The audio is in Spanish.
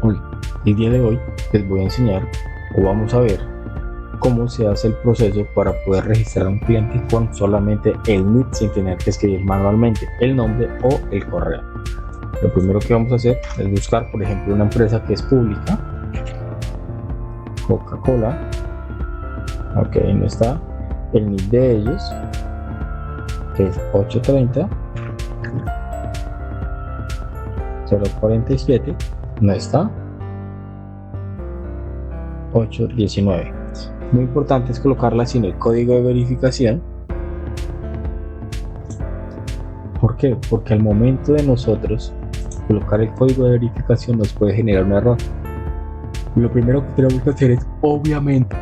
Hoy, el día de hoy les voy a enseñar o vamos a ver cómo se hace el proceso para poder registrar a un cliente con solamente el NIT sin tener que escribir manualmente el nombre o el correo. Lo primero que vamos a hacer es buscar, por ejemplo, una empresa que es pública, Coca-Cola. Ok, no está el NIT de ellos, que es 830 047, no está 819. Muy importante es colocarla sin el código de verificación. ¿Por qué? Porque al momento de nosotros colocar el código de verificación nos puede generar un error. Lo primero que tenemos que hacer es obviamente